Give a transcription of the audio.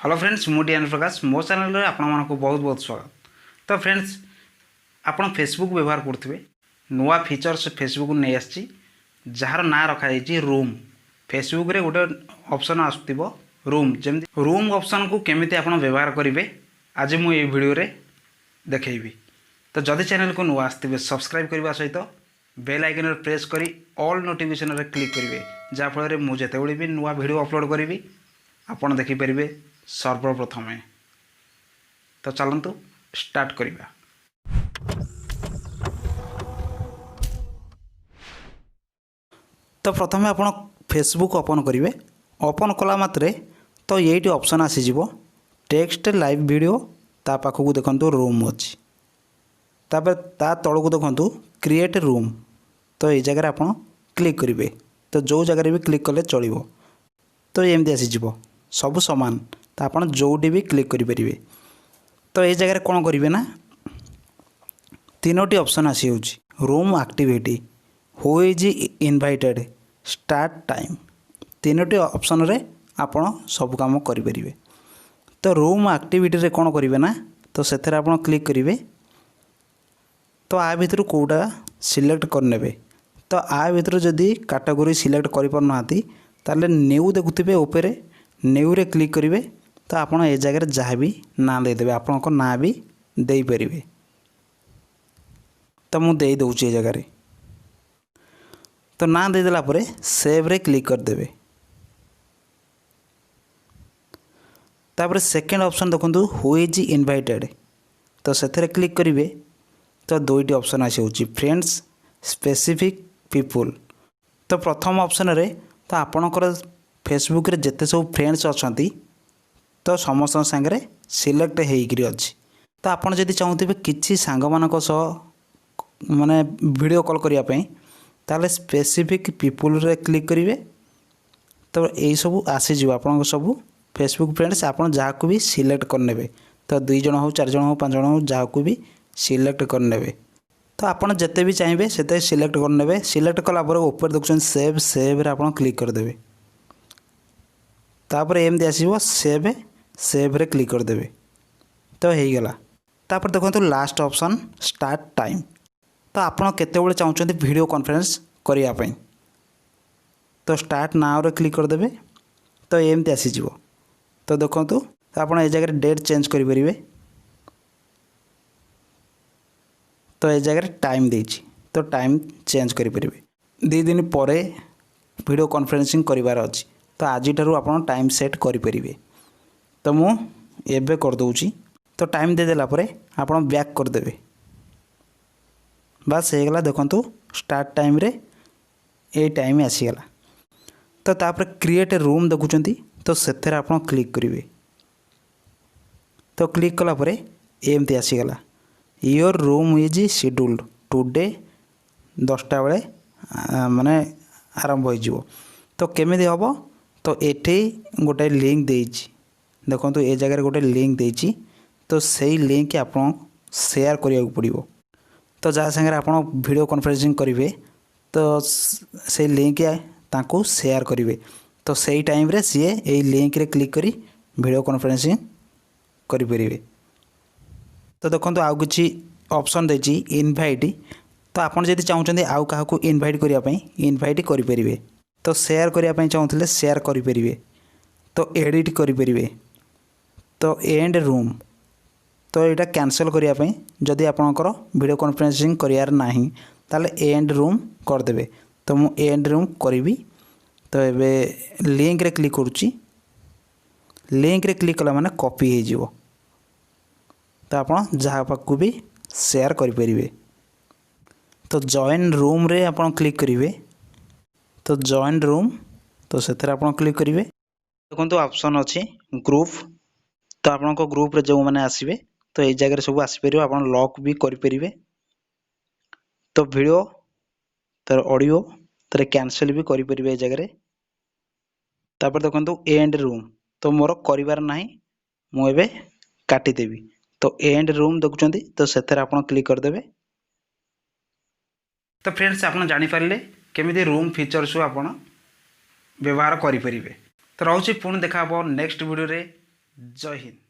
Hello friends मुझे प्रकाश मो channel रे आपण मानक बहुत बहुत स्वागत। तो फ्रेंड्स आपण फेसबुक व्यवहार करते नुआ फीचर्स फेसबुक नहीं आसी जार ना रखा रूम फेसबुक रे गोटे ऑप्शन आसुव रूम जमी रूम ऑप्शन को केमी आप व्यवहार करेंगे आज मुझे वीडियो रे देखी। तो जदि चैनल को नुआ आसते सब्सक्राइब करने सहित बेल आइकन प्रेस करी ऑल नोटिफिकेशन रे क्लिक करेंगे जहाँफल मुझे भी नुआ वीडियो अपलोड करी आपड़ देखिपारे सर्वप्रथम। तो चलतु स्टार्ट करिबा। तो प्रथम आप फेसबुक ओपन करेंगे। ओपन कला मात्रे तो ये ऑप्शन आसीज टेक्स्ट लाइव वीडियो ता पाखक देखु रूम अच्छी तापर ता तल को देखु क्रिएट रूम। तो ये जगह आप क्लिक करेंगे। तो जो जगह भी क्लिक कले चलो। तो एमती आसीज सब सामान तो आप जोटी भी क्लिक करेंगे। तो ये जगह कौन करेंगे ना तीनोटी ऑप्शन आसी room activity who is invited start time तीनोटी ऑप्शन रे आपण सब काम करेंगे। तो रूम एक्टिविटी रे कौन करेंगे ना तो से आप क्लिक करेंगे। तो आ भितर कौटा सिलेक्ट करने। तो आ भितर जदि कैटेगरी सिलेक्ट करना ताले न्यू देखुवे ऊपर न्यू रे क्लिक करेंगे। तो आप ये जगह जहाँ भी ना देदेवे आपण ना भी दे पारे। तो मुझे दूसरी जगह तो ना देदेला परे सेव रे क्लिक करदे। तापर सेकेंड ऑप्शन देखो हु इज इनवाइटेड तो से क्लिक करेंगे। तो दुईटी ऑप्शन आसी फ्रेंड्स स्पेसिफिक पीपुल। तो प्रथम ऑप्शन रे तो आपणकर फेसबुक रे जिते सब फ्रेंड्स अच्छा तो समस्त सांगे सिलेक्ट होकर अच्छी। तो आपड़ जदि चाहूबे किसी सांग मानक माने वीडियो कॉल करने ताले स्पेसिफिक पीपुल रे क्लिक करेंगे। तो यही सब आसीज आप सब फेसबुक फ्रेंड्स आप जहाँ को भी सिलेक्ट करने। तो 2 जन हो 4 जन हो 5 जन हो जहाँ को भी सिलेक्ट करने। तो आपड़ जिते भी चाहिए से सिलेक्ट करने। सिलेक्ट कलापर ऊपर देखुं सेव सेव रे आप क्लिक करदे। तापर एमती आसो सेव सेव रे क्लिक करदे। तो हो गला। तापर देखो लास्ट ऑप्शन स्टार्ट टाइम। तो आपड़ केतेबेले चाहते वीडियो कॉन्फ्रेंस करने तो स्टार्ट नाउ रे क्लिक करदे। तो एमती आसीज। तो देखो तो आप ये जगह डेट चेंज करेंगे। तो ये जगह टाइम देछि तो टाइम चेंज करेंगे 2 दिन पर वीडियो कॉन्फ्रेंसिंग करार अच्छी। तो आज आप टाइम सेट करेंगे। तो मुझे करदे। तो टाइम देदेला आप बैक करदे। बस हो गला। देखो स्टार्ट टाइम रे ये टाइम आसीगला। तो तापर क्रिएट रूम देखुं तो से आप क्लिक करेंगे। तो क्लिक कलापर एमती आसीगला your room is scheduled today 10टा बेले माने आरंभ हो। तो केमी हम तो ये गोटे लिंक देछि। देखो तो ये जगह गोटे लिंक देछि। तो सही लिंक आप शेयर करिया पड़िबो। तो जहाँ सागर आप वीडियो कॉन्फ्रेंसिंग करेंगे तो से लिंक तांको शेयर करेंगे। तो सही टाइम रे सी यही लिंक रे क्लिक करी वीडियो कॉन्फ्रेंसिंग करेंगे। तो देखो आउ कि ऑप्शन देछि इनवाइट। तो आपड़ जदि चाहते आउ क्या इनवाइट करने इनवाइट करेंगे। तो शेयर करने चाहते शेयर करेंगे। तो एडिट करेंगे। तो एंड रूम तो यहाँ कैंसल करने जदि आपणकर वीडियो कॉन्फ्रेंसिंग करार ना ताले एंड रूम करदे। तो मु एंड रूम करी। तो ये लिंक रे क्लिक करुच्ची। लिंक रे क्लिक कला माने कॉपी हो। तो आप जहाँ पाक भी शेयर करेंगे। तो जॉइन रूम रे आप क्लिक करेंगे। तो जॉइन रूम तो से आप क्लिक करेंगे। देखो ऑप्शन अच्छी ग्रुप। तो आप ग्रुप रे जो मैंने आसवे तो ये जगह सब आसपर आप लॉक भी करेंगे। तो वीडियो तर ऑडियो तर कैंसिल भी करेंगे ये जगह। तापर देखो एंड रूम तो मोर करार ना मुझे काटिदेवी। तो एंड रूम देखुं तो से आप क्लिक करदे। तो फ्रेंड्स आप जानीपारे केमी रूम फीचर्स आप व्यवहार करेंगे। तो रोचे पुणी देखा नेक्स्ट वीडियो रे ଜୟ ହିନ୍ଦ।